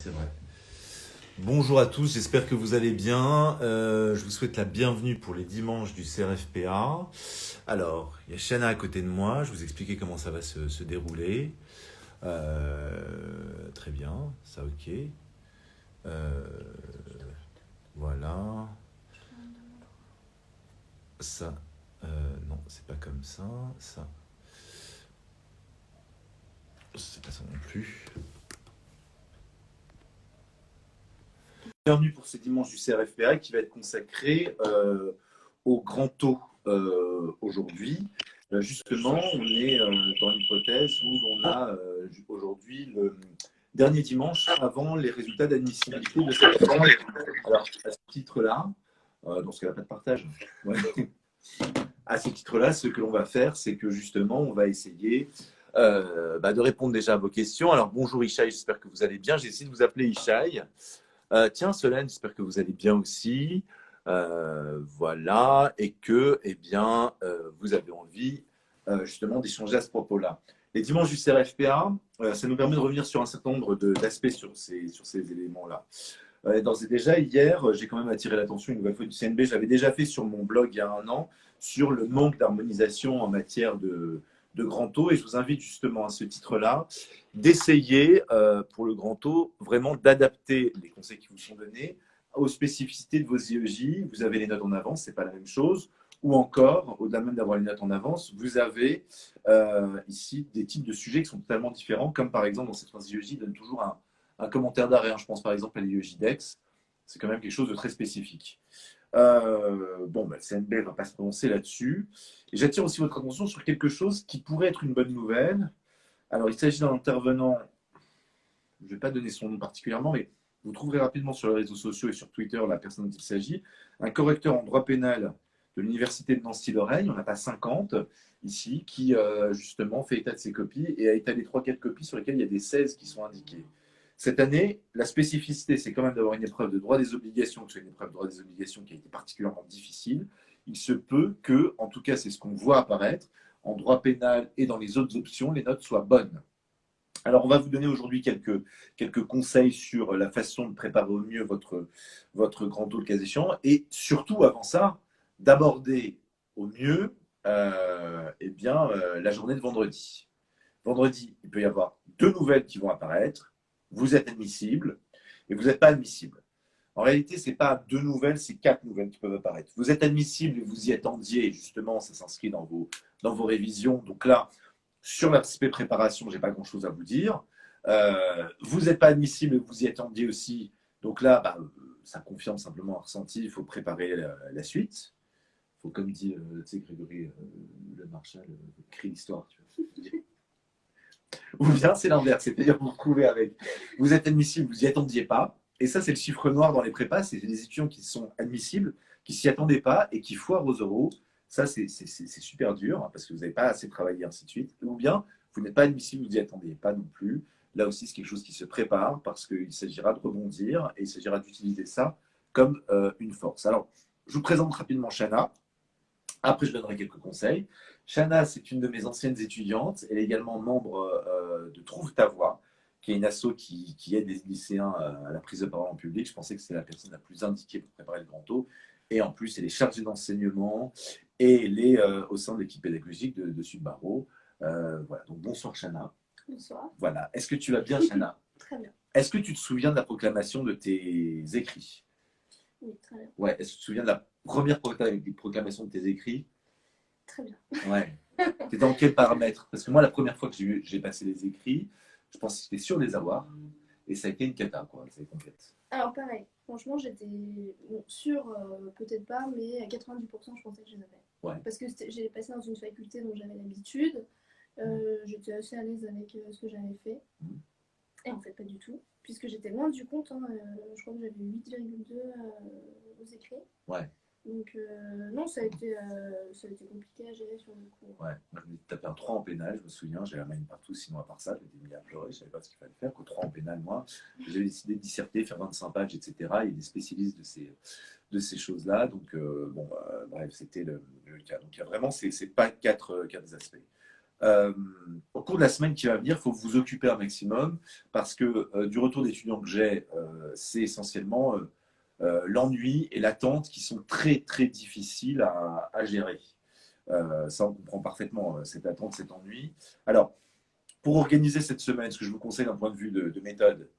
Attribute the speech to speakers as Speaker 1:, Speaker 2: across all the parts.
Speaker 1: C'est vrai. Bonjour à tous, j'espère que vous allez bien. Je vous souhaite la bienvenue pour les dimanches du CRFPA. Alors, il y a Shana à côté de moi, je vais vous expliquer comment ça va se dérouler. Très bien, ça ok. Euh, voilà. Ça, non, c'est pas comme ça. Ça, c'est pas ça non plus. Bienvenue pour ce dimanche du CRFPA qui va être consacré au grand taux aujourd'hui. Justement, on est dans l'hypothèse où l'on a aujourd'hui le dernier dimanche avant les résultats d'admissibilité de cette année. Alors, à ce titre-là, dans ce cas-là, pas de partage. Ouais. À ce titre-là, ce que l'on va faire, c'est que justement, on va essayer de répondre déjà à vos questions. Alors, bonjour Ishaï, j'espère que vous allez bien. J'ai essayé de vous appeler Ishaï. Tiens, Solène, j'espère que vous allez bien aussi. Voilà, et que vous avez envie justement d'échanger à ce propos-là. Les dimanches du CRFPA, ça nous permet de revenir sur un certain nombre d'aspects sur ces éléments-là. D'ores et déjà, hier, j'ai quand même attiré l'attention une nouvelle fois du CNB. Je l'avais déjà fait sur mon blog il y a un an sur le manque d'harmonisation en matière de grand taux. Et je vous invite justement à ce titre-là d'essayer pour le grand taux vraiment d'adapter les conseils qui vous sont donnés aux spécificités de vos IEJ. Vous avez les notes en avance, ce n'est pas la même chose. Ou encore, au-delà même d'avoir les notes en avance, vous avez ici des types de sujets qui sont totalement différents, comme par exemple dans ces trois IEJ, ils donnent toujours un commentaire d'arrêt. Je pense par exemple à l'IEJ DEX, c'est quand même quelque chose de très spécifique. Le CNB ne va pas se prononcer là-dessus. Et j'attire aussi votre attention sur quelque chose qui pourrait être une bonne nouvelle. Alors, il s'agit d'un intervenant, je ne vais pas donner son nom particulièrement, mais vous trouverez rapidement sur les réseaux sociaux et sur Twitter la personne dont il s'agit, un correcteur en droit pénal de l'Université de Nancy-Lorraine, on n'a pas 50 ici, qui justement fait état de ses copies et a étalé 3-4 copies sur lesquelles il y a des 16 qui sont indiquées. Cette année, la spécificité, c'est quand même d'avoir une épreuve de droit des obligations, que ce soit une épreuve de droit des obligations qui a été particulièrement difficile. Il se peut que, en tout cas, c'est ce qu'on voit apparaître, en droit pénal et dans les autres options, les notes soient bonnes. Alors, on va vous donner aujourd'hui quelques conseils sur la façon de préparer au mieux votre grand taux, le cas échéant, et surtout, avant ça, d'aborder au mieux la journée de vendredi. Vendredi, il peut y avoir 2 nouvelles qui vont apparaître. Vous êtes admissible et vous n'êtes pas admissible. En réalité, ce n'est pas 2 nouvelles, c'est 4 nouvelles qui peuvent apparaître. Vous êtes admissible et vous y attendiez, et justement, ça s'inscrit dans vos révisions. Donc là, sur l'aspect préparation, je n'ai pas grand-chose à vous dire. Vous n'êtes pas admissible et vous y attendiez aussi. Donc là, ça confirme simplement un ressenti. Il faut préparer la suite. Il faut, comme dit Grégory Le Marchal, écrire l'histoire. Ou bien c'est l'inverse, c'est-à-dire vous retrouvez avec, vous êtes admissible, vous n'y attendiez pas, et ça c'est le chiffre noir dans les prépas, c'est des étudiants qui sont admissibles, qui s'y attendaient pas et qui foirent aux euros. Ça c'est super dur parce que vous n'avez pas assez travaillé, ainsi de suite. Ou bien vous n'êtes pas admissible, vous n'y attendiez pas non plus. Là aussi c'est quelque chose qui se prépare parce qu'il s'agira de rebondir et il s'agira d'utiliser ça comme une force. Alors je vous présente rapidement Shana. Après, je donnerai quelques conseils. Shana, c'est une de mes anciennes étudiantes. Elle est également membre de Trouve ta voix, qui est une asso qui aide les lycéens à la prise de parole en public. Je pensais que c'était la personne la plus indiquée pour préparer le grand taux. Et en plus, elle est chargée d'enseignement et elle est au sein de l'équipe pédagogique de Sud-Barreau. Voilà. Donc, bonsoir, Shana.
Speaker 2: Bonsoir.
Speaker 1: Voilà. Est-ce que tu vas bien, Shana?
Speaker 2: Très bien.
Speaker 1: Est-ce que tu te souviens de la proclamation de tes écrits?
Speaker 2: Oui, très bien.
Speaker 1: Ouais. Est-ce que tu te souviens de la première proclamation de tes écrits?
Speaker 2: Très bien.
Speaker 1: Ouais. T'es dans quel paramètre? Parce que moi, la première fois que j'ai passé les écrits, je pensais que j'étais sûr de les avoir. Et ça a été une cata, quoi. C'est complète.
Speaker 2: Alors, pareil. Franchement, j'étais sûre, peut-être pas, mais à 90%, je pensais que je les avais.
Speaker 1: Ouais.
Speaker 2: Parce que j'ai passé dans une faculté dont j'avais l'habitude. J'étais assez à l'aise avec ce que j'avais fait. Et en fait, pas du tout. Puisque j'étais loin du compte. Je crois que j'avais 8,2 aux écrits.
Speaker 1: Ouais.
Speaker 2: Donc, non, ça a été compliqué à gérer sur le coup.
Speaker 1: Ouais. Moi, je me tapé un 3 en pénal, je me souviens. J'avais la main partout, sinon à part ça, j'étais mis à pleurer. Je savais pas ce qu'il fallait faire. Qu'au 3 en pénal, moi, j'avais décidé de disserter, faire 25 pages, etc. Il y a des spécialistes de ces choses-là. Donc, bref, c'était le cas. Donc, il y a vraiment, c'est pas quatre aspects. Euh, Au cours de la semaine qui va venir, il faut vous occuper un maximum parce que du retour d'étudiants que j'ai, c'est essentiellement l'ennui et l'attente qui sont très très difficiles à gérer. Ça, on comprend parfaitement cette attente, cet ennui. Alors, pour organiser cette semaine, ce que je vous conseille d'un point de vue de méthode,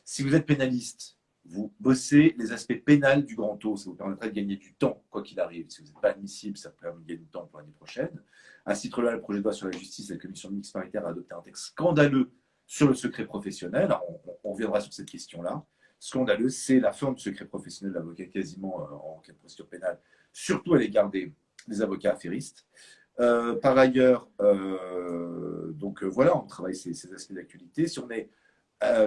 Speaker 1: si vous êtes pénaliste, vous bossez les aspects pénals du grand taux. Ça vous permettra de gagner du temps, quoi qu'il arrive. Si vous n'êtes pas admissible, ça vous permet de gagner du temps pour l'année prochaine. À ce titre-là, le projet de loi sur la justice, la commission mixte paritaire a adopté un texte scandaleux sur le secret professionnel. Alors, on reviendra sur cette question-là. Scandaleux, c'est la fin du secret professionnel de l'avocat quasiment en cas de procédure pénale, surtout à l'égard des avocats affairistes. Par ailleurs, voilà, on travaille ces aspects d'actualité. Si on est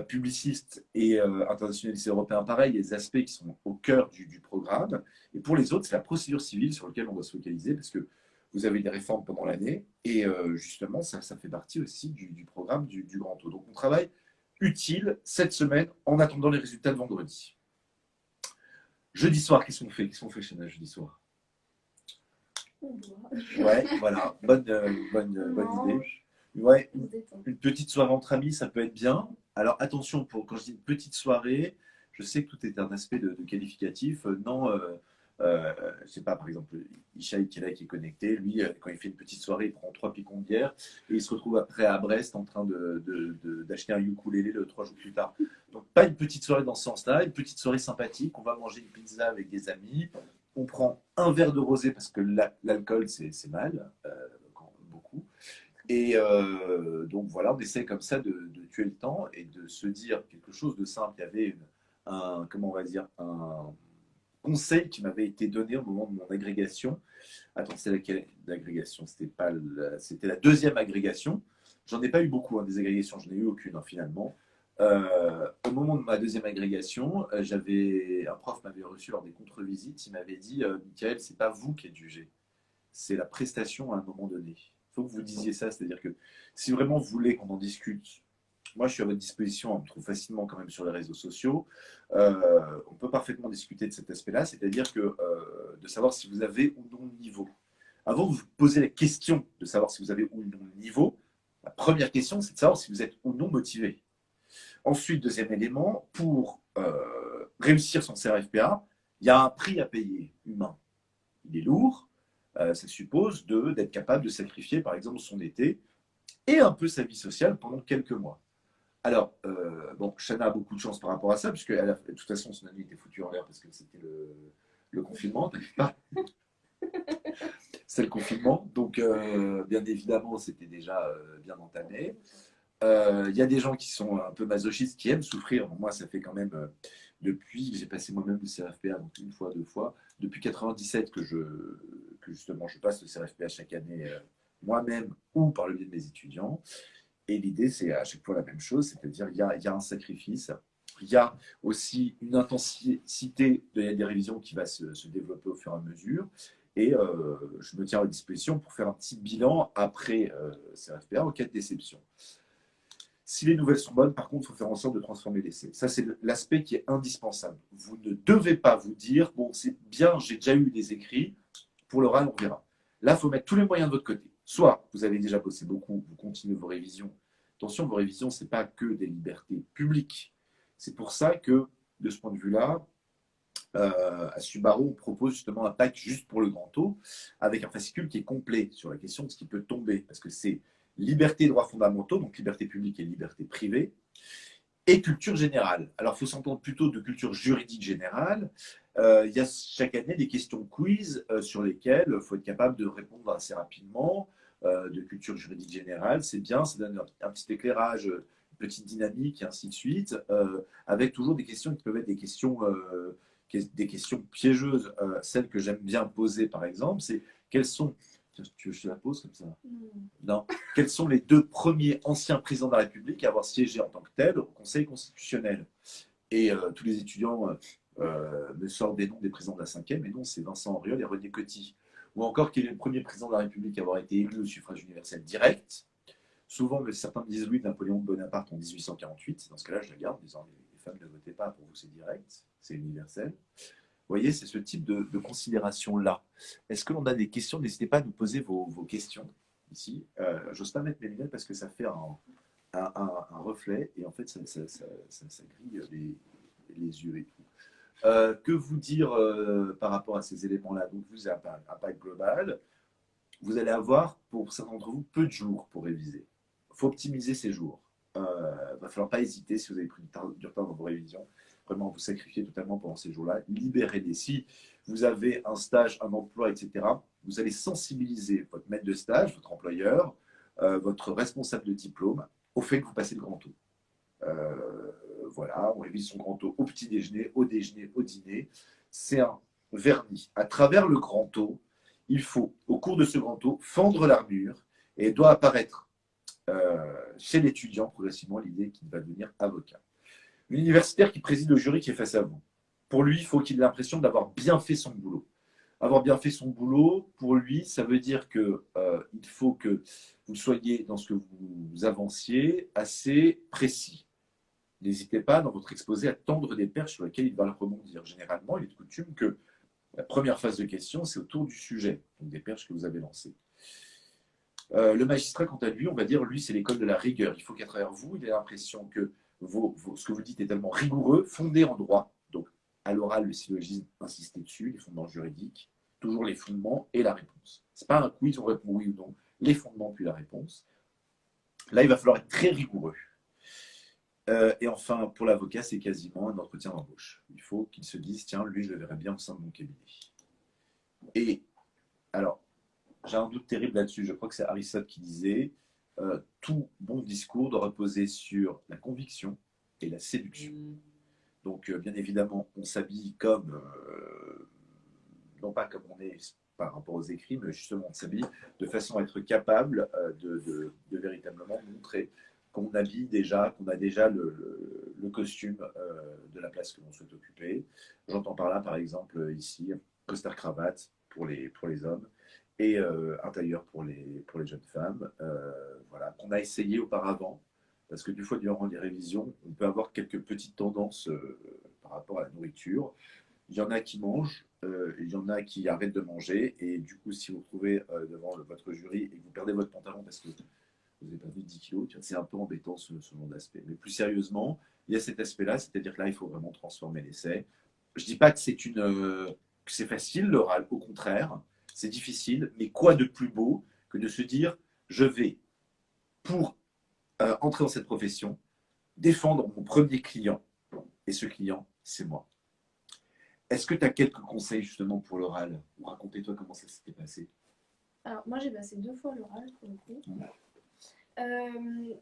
Speaker 1: publiciste et internationaliste européen, pareil, il y a des aspects qui sont au cœur du programme. Et pour les autres, c'est la procédure civile sur laquelle on doit se focaliser parce que vous avez des réformes pendant l'année et justement, ça fait partie aussi du programme du Grand Taux. Donc, on travaille utile cette semaine en attendant les résultats de vendredi. Jeudi soir, qu'est-ce qu'on fait? Qu'est-ce qu'on fait, Chana, jeudi soir?
Speaker 2: On boit.
Speaker 1: Ouais, voilà, bonne idée. Ouais,
Speaker 2: On se détend.
Speaker 1: une petite soirée entre amis, ça peut être bien. Alors attention, quand je dis une petite soirée, je sais que tout est un aspect de qualificatif. Non, je sais pas, par exemple, Ishaï qui est là, qui est connecté, lui, quand il fait une petite soirée, il prend 3 picons de bière et il se retrouve après à Brest en train d'acheter un ukulélé 3 jours plus tard. Donc pas une petite soirée dans ce sens-là, une petite soirée sympathique. On va manger une pizza avec des amis. On prend un verre de rosé parce que l'alcool, c'est mal, beaucoup. Et donc voilà, on essaie comme ça de tuer le temps et de se dire quelque chose de simple. Il y avait comment on va dire, un conseil qui m'avait été donné au moment de mon agrégation. Attends, c'est laquelle l'agrégation? C'était la deuxième agrégation. J'en ai pas eu beaucoup, hein, des agrégations, j'en ai eu aucune hein, finalement. Au moment de ma deuxième agrégation, un prof m'avait reçu lors des contre-visites, il m'avait dit Michael, c'est pas vous qui êtes jugé, c'est la prestation à un moment donné. Il faut que vous disiez ça, c'est-à-dire que si vraiment vous voulez qu'on en discute, moi je suis à votre disposition, on me trouve facilement quand même sur les réseaux sociaux. On peut parfaitement discuter de cet aspect-là, c'est-à-dire que de savoir si vous avez ou non le niveau. Avant de vous poser la question de savoir si vous avez ou non le niveau, la première question c'est de savoir si vous êtes ou non motivé. Ensuite, deuxième élément, pour réussir son CRFPA, il y a un prix à payer humain. Il est lourd, ça suppose d'être capable de sacrifier par exemple son été et un peu sa vie sociale pendant quelques mois. Alors, bon, Chana a beaucoup de chance par rapport à ça, puisque de toute façon, son année était foutue en l'air parce que c'était le confinement. C'est le confinement, donc bien évidemment, c'était déjà bien entamé. Il y a des gens qui sont un peu masochistes, qui aiment souffrir. Bon, moi, ça fait quand même, depuis, j'ai passé moi-même le CRFPA, donc une fois, deux fois, depuis 97 que justement je passe le CRFPA chaque année moi-même ou par le biais de mes étudiants. Et l'idée, c'est à chaque fois la même chose, c'est-à-dire il y a un sacrifice, il y a aussi une intensité des révisions qui va se développer au fur et à mesure. Et je me tiens à disposition pour faire un petit bilan après CRFPA en cas de déception. Si les nouvelles sont bonnes, par contre, il faut faire en sorte de transformer l'essai. Ça, c'est l'aspect qui est indispensable. Vous ne devez pas vous dire, bon, c'est bien, j'ai déjà eu des écrits, pour l'oral, on verra. Là, il faut mettre tous les moyens de votre côté. Soit vous avez déjà bossé beaucoup, vous continuez vos révisions. Attention, vos révisions, ce n'est pas que des libertés publiques. C'est pour ça que, de ce point de vue-là, à Subaru, on propose justement un pack juste pour le grand taux, avec un fascicule qui est complet sur la question de ce qui peut tomber, parce que c'est liberté et droits fondamentaux, donc liberté publique et liberté privée, et culture générale. Alors, il faut s'entendre plutôt de culture juridique générale. Il y a chaque année des questions quiz sur lesquelles il faut être capable de répondre assez rapidement. De culture juridique générale, c'est bien, ça donne un petit éclairage, une petite dynamique, et ainsi de suite, avec toujours des questions qui peuvent être des questions piégeuses. Celle que j'aime bien poser, par exemple, c'est quelles sont. Tu veux que je te la pose comme ça? Non. Quels sont les 2 premiers anciens présidents de la République à avoir siégé en tant que tel au Conseil constitutionnel? Et tous les étudiants me sortent des noms des présidents de la cinquième, et non, c'est Vincent Auriol et René Coty. Ou encore, quel est le premier président de la République à avoir été élu au suffrage universel direct? Souvent, certains me disent oui, Napoléon Bonaparte en 1848. Dans ce cas-là, je la garde, en disant les femmes ne votaient pas, pour vous c'est direct, c'est universel. Vous voyez, c'est ce type de considération-là. Est-ce que l'on a des questions? N'hésitez pas à nous poser vos questions. ici. J'ose pas mettre mes lunettes parce que ça fait un reflet et en fait ça grille les yeux et tout. Que vous dire par rapport à ces éléments-là? Donc vous avez un impact global. Vous allez avoir, pour certains d'entre vous, peu de jours pour réviser. Il faut optimiser ces jours. Il ne va falloir pas hésiter si vous avez pris du retard dans vos révisions. Vraiment, vous sacrifiez totalement pendant ces jours-là. Libérez-les. Si vous avez un stage, un emploi, etc., vous allez sensibiliser votre maître de stage, votre employeur, votre responsable de diplôme au fait que vous passez le grand taux. Voilà, on révise son grand taux au petit déjeuner, au dîner. C'est un vernis. À travers le grand taux, il faut, au cours de ce grand taux, fendre l'armure et doit apparaître chez l'étudiant progressivement l'idée qu'il va devenir avocat. L'universitaire qui préside le jury qui est face à vous, pour lui, il faut qu'il ait l'impression d'avoir bien fait son boulot. Avoir bien fait son boulot, pour lui, ça veut dire que il faut que vous soyez dans ce que vous avanciez assez précis. N'hésitez pas dans votre exposé à tendre des perches sur lesquelles il va rebondir. Généralement, il est de coutume que la première phase de questions, c'est autour du sujet, donc des perches que vous avez lancées. Le magistrat, quant à lui, on va dire, lui, c'est l'école de la rigueur. Il faut qu'à travers vous, il ait l'impression que ce que vous dites est tellement rigoureux, fondé en droit. Donc, à l'oral, le syllogisme, insistez dessus, les fondements juridiques, toujours les fondements et la réponse. Ce n'est pas un quiz, on répond oui ou non, les fondements puis la réponse. Là, il va falloir être très rigoureux. Et enfin, pour l'avocat, c'est quasiment un entretien d'embauche. Il faut qu'il se dise, tiens, lui, je le verrai bien au sein de mon cabinet. Et alors, j'ai un doute terrible là-dessus. Je crois que c'est Aristote qui disait tout bon discours doit reposer sur la conviction et la séduction. Donc, bien évidemment, on s'habille comme, non pas comme on est par rapport aux écrits, mais justement, on s'habille de façon à être capable de véritablement montrer qu'on habille déjà, qu'on a déjà le costume de la place que l'on souhaite occuper. J'entends par là, par exemple, ici, costard-cravate pour les hommes et un tailleur pour les jeunes femmes. Voilà, qu'on a essayé auparavant, parce que du fois, durant les révisions, on peut avoir quelques petites tendances par rapport à la nourriture. Il y en a qui mangent, il y en a qui arrêtent de manger, et du coup, si vous vous retrouvez devant votre jury et que vous perdez votre pantalon parce que vous avez perdu 10 kilos, c'est un peu embêtant ce genre d'aspect. Mais plus sérieusement, il y a cet aspect-là, c'est-à-dire que là, il faut vraiment transformer l'essai. Je ne dis pas que que c'est facile l'oral, au contraire, c'est difficile, mais quoi de plus beau que de se dire, je vais, pour entrer dans cette profession, défendre mon premier client, et ce client, c'est moi. Est-ce que tu as quelques conseils justement pour l'oral? Racontez-toi comment ça s'était passé.
Speaker 2: Alors, moi, j'ai passé 2 fois l'oral pour le coup.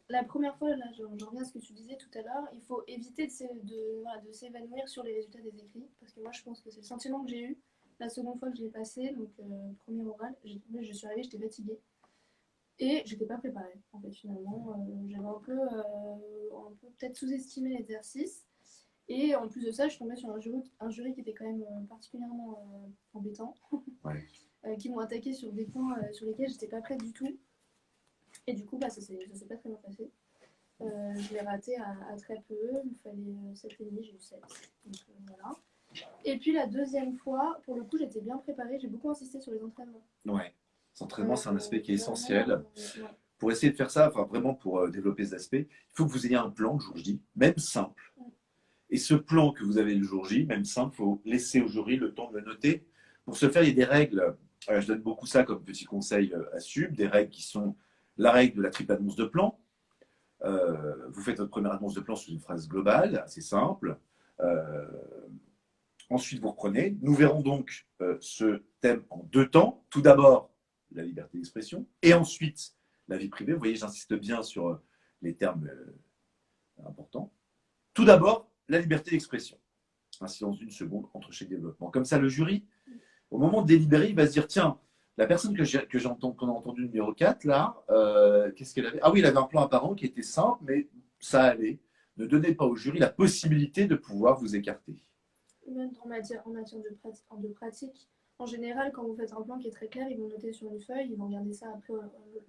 Speaker 2: La première fois, là, j'en reviens à ce que tu disais tout à l'heure, il faut éviter de s'évanouir sur les résultats des écrits, parce que moi, je pense que c'est le sentiment que j'ai eu la seconde fois que je l'ai passé, donc premier oral, je suis arrivée, j'étais fatiguée. Et j'étais pas préparée, en fait, finalement. J'avais un peu peut-être sous-estimé l'exercice. Et en plus de ça, je suis tombée sur un jury qui était quand même particulièrement embêtant,
Speaker 1: Ouais.
Speaker 2: qui m'ont attaqué sur des points sur lesquels j'étais pas prête du tout. Et du coup, ça s'est pas très bien passé. Je l'ai raté à très peu, il me fallait 7,5, j'ai eu 7. Donc voilà. Et puis la deuxième fois, pour le coup, j'étais bien préparée, j'ai beaucoup insisté sur les entraînements.
Speaker 1: Ouais. L'entraînement, c'est un aspect qui est
Speaker 2: Vraiment,
Speaker 1: essentiel.
Speaker 2: ouais.
Speaker 1: Pour essayer de faire ça, enfin vraiment pour développer cet aspect, il faut que vous ayez un plan le jour J, même simple. Et ce plan que vous avez le jour J, même simple, il faut laisser au jury le temps de le noter. Pour ce faire, il y a des règles. Je donne beaucoup ça comme petit conseil à SUB, des règles qui sont la règle de la triple annonce de plan. Vous faites votre première annonce de plan sous une phrase globale, assez simple. Ensuite, vous reprenez. Nous verrons donc ce thème en 2 temps. Tout d'abord, la liberté d'expression, et ensuite, la vie privée. Vous voyez, j'insiste bien sur les termes importants. Tout d'abord, la liberté d'expression. Ainsi, dans 1 seconde, entre chaque développement. Comme ça, le jury, au moment de délibérer, il va se dire, tiens, la personne qu'on a entendu numéro 4, là, qu'est-ce qu'elle avait? Ah oui, elle avait un plan apparent qui était simple, mais ça allait. Ne donnez pas au jury la possibilité de pouvoir vous écarter.
Speaker 2: Même en matière de pratique, en général, quand vous faites un plan qui est très clair, ils vont noter sur une feuille, ils vont regarder ça après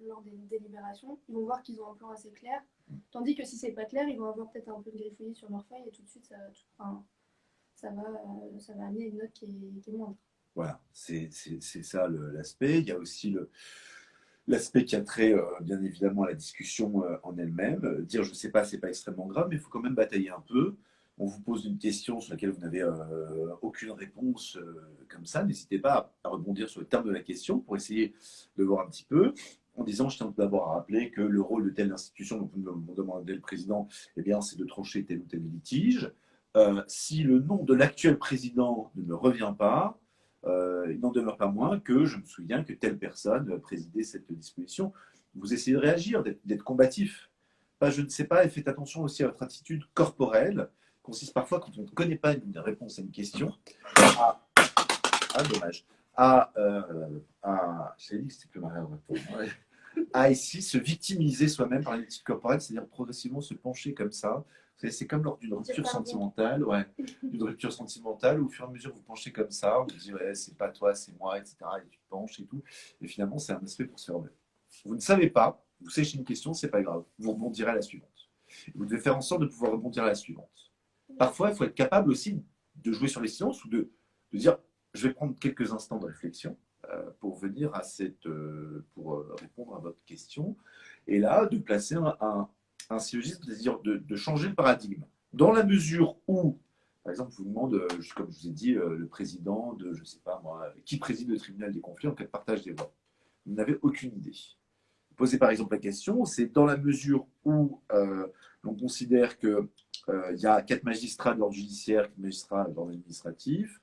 Speaker 2: lors des délibérations, ils vont voir qu'ils ont un plan assez clair. Tandis que si c'est pas clair, ils vont avoir peut-être un peu de griffouillis sur leur feuille et tout de suite, ça va amener une note qui est moindre.
Speaker 1: Voilà, c'est ça l'aspect. Il y a aussi L'aspect qui a trait, bien évidemment, à la discussion en elle-même. Dire je ne sais pas, c'est pas extrêmement grave, mais il faut quand même batailler un peu. On vous pose une question sur laquelle vous n'avez aucune réponse comme ça. N'hésitez pas à rebondir sur le terme de la question pour essayer de voir un petit peu. En disant, je tiens tout d'abord à rappeler que le rôle de telle institution, donc vous demandez le président, eh bien, c'est de trancher tel ou tel litige. Si le nom de l'actuel président ne me revient pas, il n'en demeure pas moins que je me souviens que telle personne présidait cette disposition. Vous essayez de réagir, d'être combatif. Pas je ne sais pas, et faites attention aussi à votre attitude corporelle, consiste parfois, quand on ne connaît pas une réponse à une question, à, dommage, j'ai dit que c'était plus marrant, à ici se victimiser soi-même par une attitude corporelle, c'est-à-dire progressivement se pencher comme ça. C'est comme lors d'une rupture sentimentale, ouais, d'une rupture sentimentale où au fur et à mesure vous penchez comme ça, vous dites ouais, c'est pas toi, c'est moi, etc. Et tu te penches et tout. Et finalement, c'est un aspect pour se faire belle. Vous ne savez pas, vous séchez une question, c'est pas grave. Vous rebondirez à la suivante. Vous devez faire en sorte de pouvoir rebondir à la suivante. Parfois, il faut être capable aussi de jouer sur les silences ou de dire je vais prendre quelques instants de réflexion pour venir à pour répondre à votre question. Et là, de placer un syllogisme, c'est-à-dire de changer le paradigme. Dans la mesure où, par exemple, je vous demande, comme je vous ai dit, le président de, je ne sais pas moi, qui préside le tribunal des conflits en cas de partage des voix. Vous n'avez aucune idée. Vous posez par exemple la question, c'est dans la mesure où l'on considère qu'il y a 4 magistrats de l'ordre judiciaire, 4 magistrats de l'ordre administratif,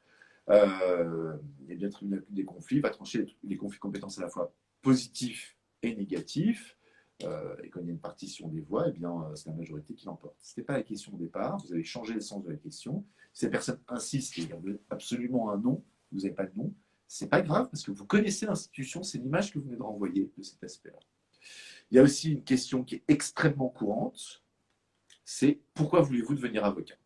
Speaker 1: et bien le tribunal des conflits va trancher les conflits de compétences à la fois positifs et négatifs. Et quand il y a une partition des voix, eh bien, c'est la majorité qui l'emporte. Ce n'était pas la question au départ, vous avez changé le sens de la question. Si ces personnes insistent et gardent absolument un nom, vous n'avez pas de nom, c'est pas grave parce que vous connaissez l'institution, c'est l'image que vous venez de renvoyer de cet aspect-là. Il y a aussi une question qui est extrêmement courante, c'est pourquoi voulez-vous devenir avocat?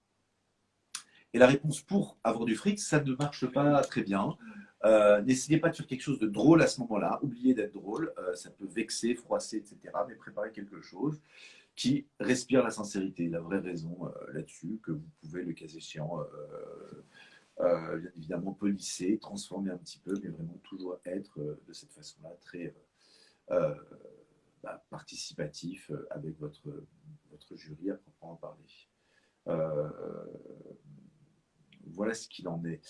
Speaker 1: Et la réponse pour avoir du fric, ça ne marche pas très bien. N'essayez pas de faire quelque chose de drôle à ce moment-là. Oubliez d'être drôle. Ça peut vexer, froisser, etc. Mais préparez quelque chose qui respire la sincérité, la vraie raison là-dessus, que vous pouvez, le cas échéant, bien évidemment, polisser, transformer un petit peu, mais vraiment toujours être de cette façon-là très participatif avec votre jury à proprement parler. Voilà ce qu'il en est.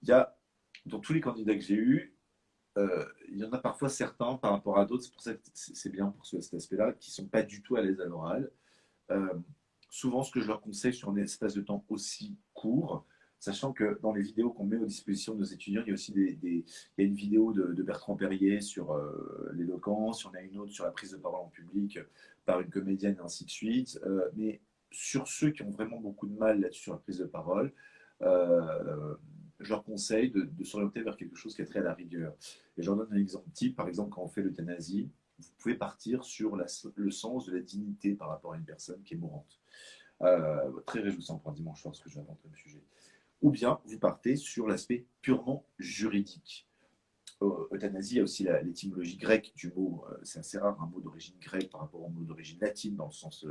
Speaker 1: Il y a, dans tous les candidats que j'ai eus, il y en a parfois certains par rapport à d'autres, c'est pour ça que c'est bien pour cet aspect-là, qui ne sont pas du tout à l'aise à l'oral. Souvent, ce que je leur conseille sur un espace de temps aussi court, sachant que dans les vidéos qu'on met aux dispositions de nos étudiants, il y a aussi il y a une vidéo de Bertrand Perrier sur l'éloquence, il y en a une autre sur la prise de parole en public par une comédienne, et ainsi de suite. Mais sur ceux qui ont vraiment beaucoup de mal là-dessus, sur la prise de parole, je leur conseille de s'orienter vers quelque chose qui est très à la rigueur. Et j'en donne un exemple type, par exemple, quand on fait l'euthanasie, vous pouvez partir sur le sens de la dignité par rapport à une personne qui est mourante. Très réjouissant pour un dimanche soir, ce que je vais inventer le sujet. Ou bien vous partez sur l'aspect purement juridique. Euthanasie, il y a aussi l'étymologie grecque du mot, c'est assez rare, un mot d'origine grecque par rapport au mot d'origine latine dans le sens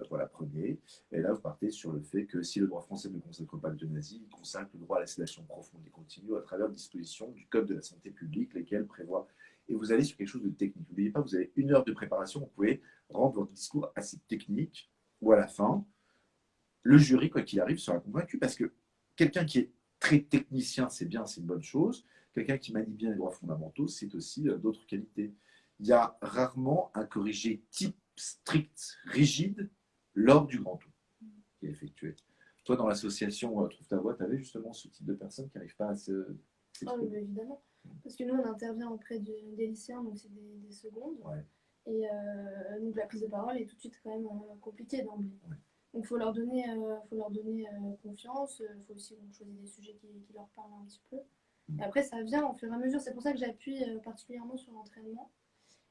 Speaker 1: voilà, premier. Et là, vous partez sur le fait que si le droit français ne consacre pas l'euthanasie, il consacre le droit à la sédation profonde et continue à travers des dispositions du Code de la santé publique, lesquelles prévoient. Et vous allez sur quelque chose de technique. N'oubliez pas, vous avez 1 heure de préparation, vous pouvez rendre votre discours assez technique, ou à la fin, le jury, quoi qu'il arrive, sera convaincu parce que quelqu'un qui est très technicien, c'est bien, c'est une bonne chose. Quelqu'un qui manie bien les droits fondamentaux, c'est aussi d'autres qualités. Il y a rarement un corrigé type strict, rigide, lors du grand tour qui est effectué. Toi, dans l'association Trouve ta voix, tu avais justement ce type de personnes qui n'arrivent pas à se.
Speaker 2: Ah oui, évidemment. Parce que nous, on intervient auprès des lycéens, donc c'est des secondes.
Speaker 1: Ouais.
Speaker 2: Et donc la prise de parole est tout de suite quand même compliquée d'emblée.
Speaker 1: Ouais.
Speaker 2: Donc il faut leur donner confiance, il faut aussi choisir des sujets qui leur parlent un petit peu. Et après, ça vient au fur et à mesure. C'est pour ça que j'appuie particulièrement sur l'entraînement.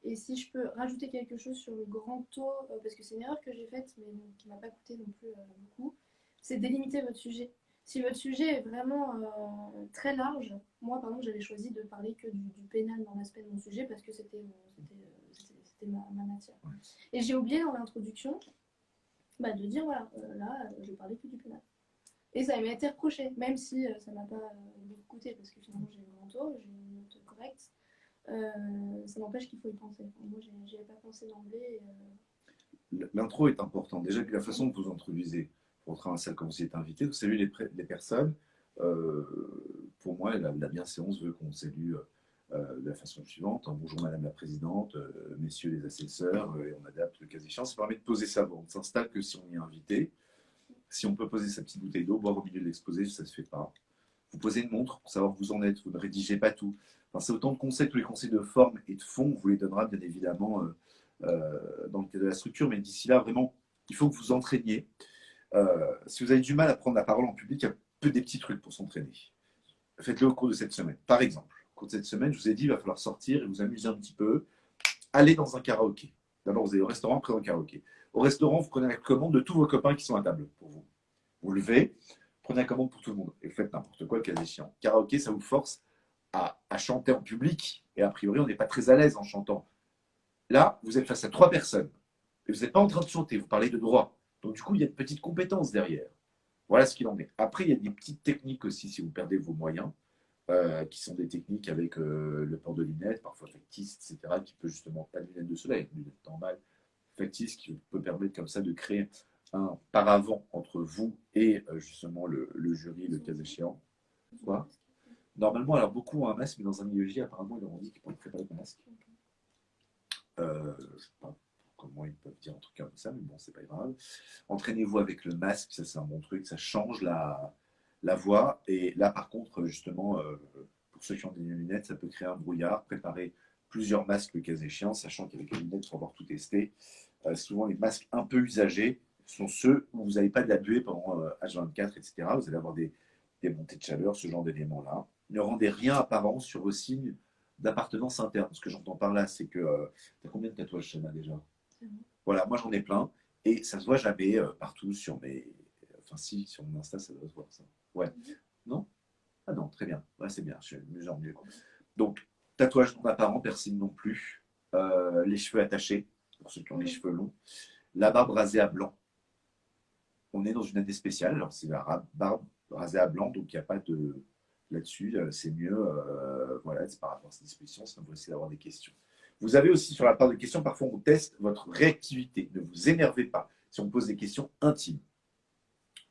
Speaker 2: Et si je peux rajouter quelque chose sur le grand taux, parce que c'est une erreur que j'ai faite, mais bon, qui ne m'a pas coûté non plus beaucoup, c'est délimiter votre sujet. Si votre sujet est vraiment très large, moi par exemple j'avais choisi de parler que du pénal dans l'aspect de mon sujet parce que c'était ma matière. Et j'ai oublié dans l'introduction de dire voilà, là je parlais que du pénal. Et ça m'a été reproché, même si ça m'a pas beaucoup coûté parce que finalement j'ai eu un grand taux, j'ai une note correcte. ça n'empêche qu'il faut y penser. Enfin, moi, j'y avais pas pensé d'emblée.
Speaker 1: L'intro est importante. Déjà, puis la façon dont vous introduisez pour entrer dans la salle quand vous êtes invité, vous saluez les personnes. Euh, pour moi, la bienséance veut qu'on salue de la façon suivante. Bonjour Madame la Présidente, Messieurs les assesseurs, et on adapte le cas échéant. Ça permet de poser sa voix. On ne s'installe que si on est invité. Si on peut poser sa petite bouteille d'eau, boire au milieu de l'exposé, ça ne se fait pas. Vous posez une montre pour savoir où vous en êtes. Vous ne rédigez pas tout. Enfin, c'est autant de conseils, tous les conseils de forme et de fond, on vous les donnera bien évidemment dans le cadre de la structure. Mais d'ici là, vraiment, il faut que vous entraîniez. Si vous avez du mal à prendre la parole en public, il y a peu des petits trucs pour s'entraîner. Faites-le au cours de cette semaine. Par exemple, au cours de cette semaine, je vous ai dit, il va falloir sortir et vous amuser un petit peu. Allez dans un karaoké. D'abord, vous allez au restaurant, après au karaoké. Au restaurant, vous prenez la commande de tous vos copains qui sont à table pour vous. Vous levez, prenez la commande pour tout le monde et faites n'importe quoi, le cas échéant. Karaoké, ça vous force à chanter en public et a priori, on n'est pas très à l'aise en chantant. Là, vous êtes face à 3 personnes et vous n'êtes pas en train de chanter, vous parlez de droit. Donc, du coup, il y a une petite compétence derrière. Voilà ce qu'il en est. Après, il y a des petites techniques aussi si vous perdez vos moyens, qui sont des techniques avec le port de lunettes, parfois factice, etc., qui peut justement, pas de lunettes de soleil, une lunette normale, factice, qui peut permettre comme ça de créer un paravent entre vous et justement le jury, le cas échéant. Quoi Normalement, alors beaucoup ont un masque, mais dans un milieu J, apparemment, ils leur ont dit qu'ils ne pourraient pas avec un masque. Je ne sais pas comment ils peuvent dire un truc comme ça, mais bon, c'est pas grave. Entraînez-vous avec le masque, ça c'est un bon truc, ça change la voix. Et là, par contre, justement, pour ceux qui ont des lunettes, ça peut créer un brouillard. Préparez plusieurs masques le cas échéant, sachant qu'avec les lunettes, il faut avoir tout testé. Souvent, les masques un peu usagés sont ceux où vous n'avez pas de la buée pendant H24, etc. Vous allez avoir des montées de chaleur, ce genre d'éléments-là. Ne rendez rien apparent sur vos signes d'appartenance interne. Ce que j'entends par là, c'est que tu as combien de tatouages, Shana, déjà? Voilà, moi j'en ai plein et ça se voit jamais partout sur mes. Enfin, si, sur mon Insta, ça doit se voir ça. Ouais. Non? Ah non, très bien. Ouais, c'est bien, je suis de mieux en mieux. Donc, tatouage non apparent, piercing non plus. Les cheveux attachés, pour ceux qui ont les cheveux longs. La barbe rasée à blanc. On est dans une année spéciale, alors c'est la barbe rasée à blanc, donc il n'y a pas de. Là-dessus, c'est mieux. Voilà, c'est par rapport à ces dispositions, ça va essayer d'avoir des questions. Vous avez aussi sur la part de questions, parfois on teste votre réactivité. Ne vous énervez pas si on pose des questions intimes,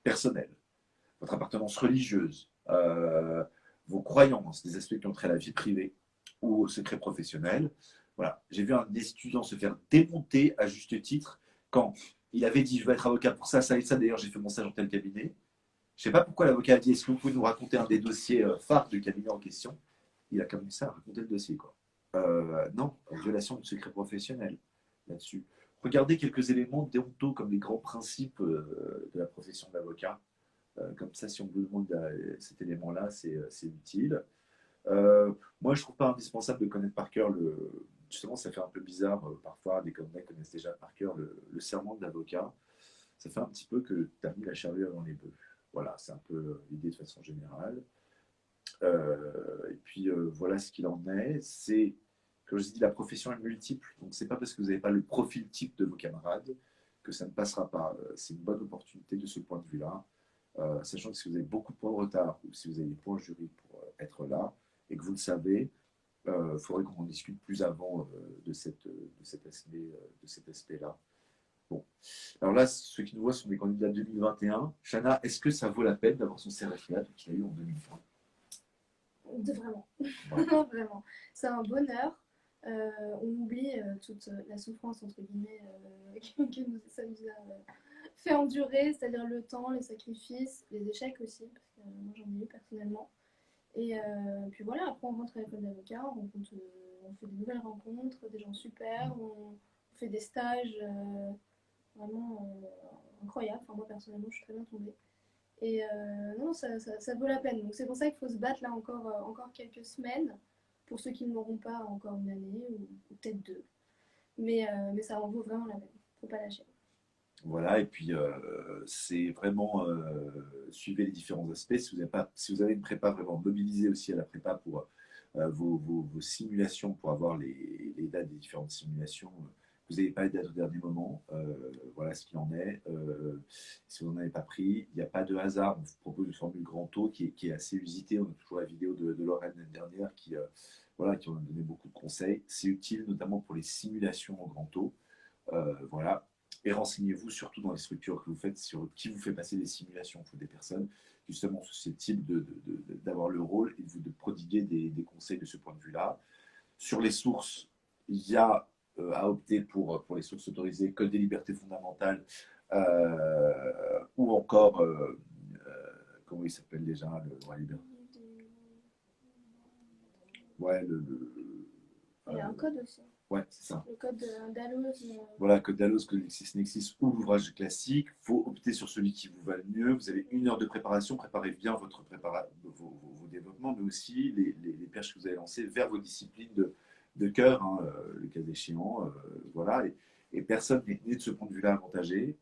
Speaker 1: personnelles, votre appartenance religieuse, vos croyances, des aspects qui ont trait à la vie privée ou au secret professionnel. Voilà, j'ai vu un étudiant se faire démonter à juste titre quand il avait dit je vais être avocat pour ça, ça et ça. D'ailleurs, j'ai fait mon stage en tel cabinet. Je ne sais pas pourquoi l'avocat a dit est-ce que vous pouvez nous raconter un des dossiers phares du cabinet en question. Il a commencé à raconter le dossier, quoi. Non, violation du secret professionnel là-dessus. Regardez quelques éléments déontaux comme les grands principes de la profession d'avocat. Comme ça, si on vous demande cet élément-là, c'est utile. Moi, je ne trouve pas indispensable de connaître par cœur le. Justement, ça fait un peu bizarre parfois, des candidats connaissent déjà par cœur le serment de l'avocat. Ça fait un petit peu que tu as mis la charrue avant les bœufs. Voilà, c'est un peu l'idée de façon générale. Et puis voilà ce qu'il en est. C'est, comme je dis, la profession est multiple. Donc c'est pas parce que vous n'avez pas le profil type de vos camarades que ça ne passera pas. C'est une bonne opportunité de ce point de vue-là. Sachant que si vous avez beaucoup de points de retard ou si vous avez des points juridiques pour être là et que vous le savez, il faudrait qu'on en discute plus avant de cet aspect-là. Bon. Alors là, ceux qui nous voient sont des candidats 2021. Chana, est-ce que ça vaut la peine d'avoir son CRFPA qu'il a eu en 2020?
Speaker 2: Vraiment,
Speaker 1: Ouais.
Speaker 2: vraiment. C'est un bonheur. On oublie toute la souffrance, entre guillemets, ça nous a fait endurer, c'est-à-dire le temps, les sacrifices, les échecs aussi, parce que moi j'en ai eu personnellement. Et puis voilà, après on rentre à l'école d'avocat, on fait des nouvelles rencontres, des gens super, on fait des stages vraiment incroyables. Enfin, moi personnellement, je suis très bien tombée. Et non, ça vaut la peine. Donc c'est pour ça qu'il faut se battre là encore quelques semaines, pour ceux qui ne l'auront pas encore une année, ou peut-être deux. Mais ça en vaut vraiment la peine. Faut pas lâcher.
Speaker 1: Voilà, et puis c'est vraiment suivez les différents aspects. Si vous avez une prépa vraiment mobilisée aussi à la prépa pour vos simulations, pour avoir les dates des différentes simulations, vous n'avez pas aidé au dernier moment. Voilà ce qu'il en est. Si vous n'en avez pas pris, il n'y a pas de hasard. On vous propose une formule grand taux qui est assez usitée. On a toujours la vidéo de Lorraine l'année dernière voilà, qui en a donné beaucoup de conseils. C'est utile notamment pour les simulations en grand taux. Voilà. Et renseignez-vous surtout dans les structures que vous faites sur qui vous fait passer des simulations. Il faut des personnes justement susceptibles d'avoir le rôle et de prodiguer des conseils de ce point de vue-là. Sur les sources, il y a à opter pour les sources autorisées, Code des libertés fondamentales, ou encore, comment il s'appelle déjà, le droit liberté. Ouais,
Speaker 2: Il y a un code aussi.
Speaker 1: Ouais, c'est ça.
Speaker 2: Le code Dalloz.
Speaker 1: Voilà, Code Dalloz, Code LexisNexis ou l'ouvrage classique. Il faut opter sur celui qui vous va le mieux. Vous avez 1 heure de préparation. Préparez bien vos développements, mais aussi les perches que vous allez lancer vers vos disciplines de cœur, hein, le cas échéant. Voilà. Et personne n'est de ce point de vue-là avantagé.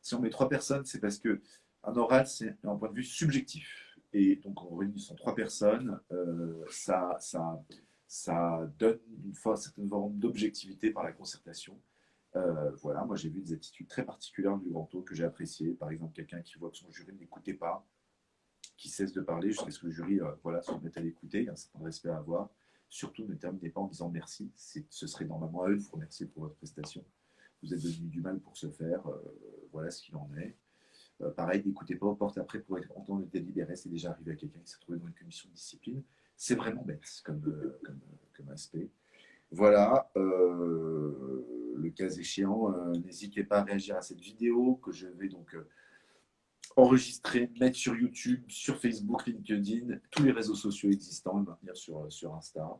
Speaker 1: Si on met 3 personnes, c'est parce que un oral, c'est un point de vue subjectif. Et donc, en réunissant 3 personnes, ça donne certaine forme d'objectivité par la concertation. Voilà, moi j'ai vu des attitudes très particulières du Grand Taux que j'ai appréciées. Par exemple, quelqu'un qui voit que son jury n'écoutait pas, qui cesse de parler jusqu'à ce que le jury voilà, se mette à l'écouter. Il y a un certain respect à avoir. Surtout, ne terminez pas en disant merci. Ce serait normalement à eux de vous remercier pour votre prestation. Vous êtes devenu du mal pour ce faire. Voilà ce qu'il en est. Pareil, n'écoutez pas aux portes après pour être content de délibérer. C'est déjà arrivé à quelqu'un qui s'est trouvé dans une commission de discipline. C'est vraiment bête comme aspect. Voilà, le cas échéant, n'hésitez pas à réagir à cette vidéo que je vais donc enregistrer, mettre sur YouTube, sur Facebook, LinkedIn, tous les réseaux sociaux existants, et maintenir sur Insta.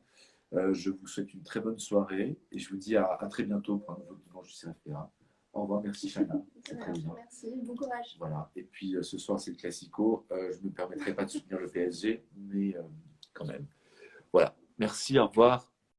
Speaker 1: Je vous souhaite une très bonne soirée et je vous dis à très bientôt pour un nouveau dimanche du CRFPA. Au revoir, merci Chana.
Speaker 2: Très bien. Merci, bon courage.
Speaker 1: Voilà, et puis ce soir c'est le Classico. Je ne me permettrai pas de soutenir le PSG, mais quand même. Voilà, merci, au revoir.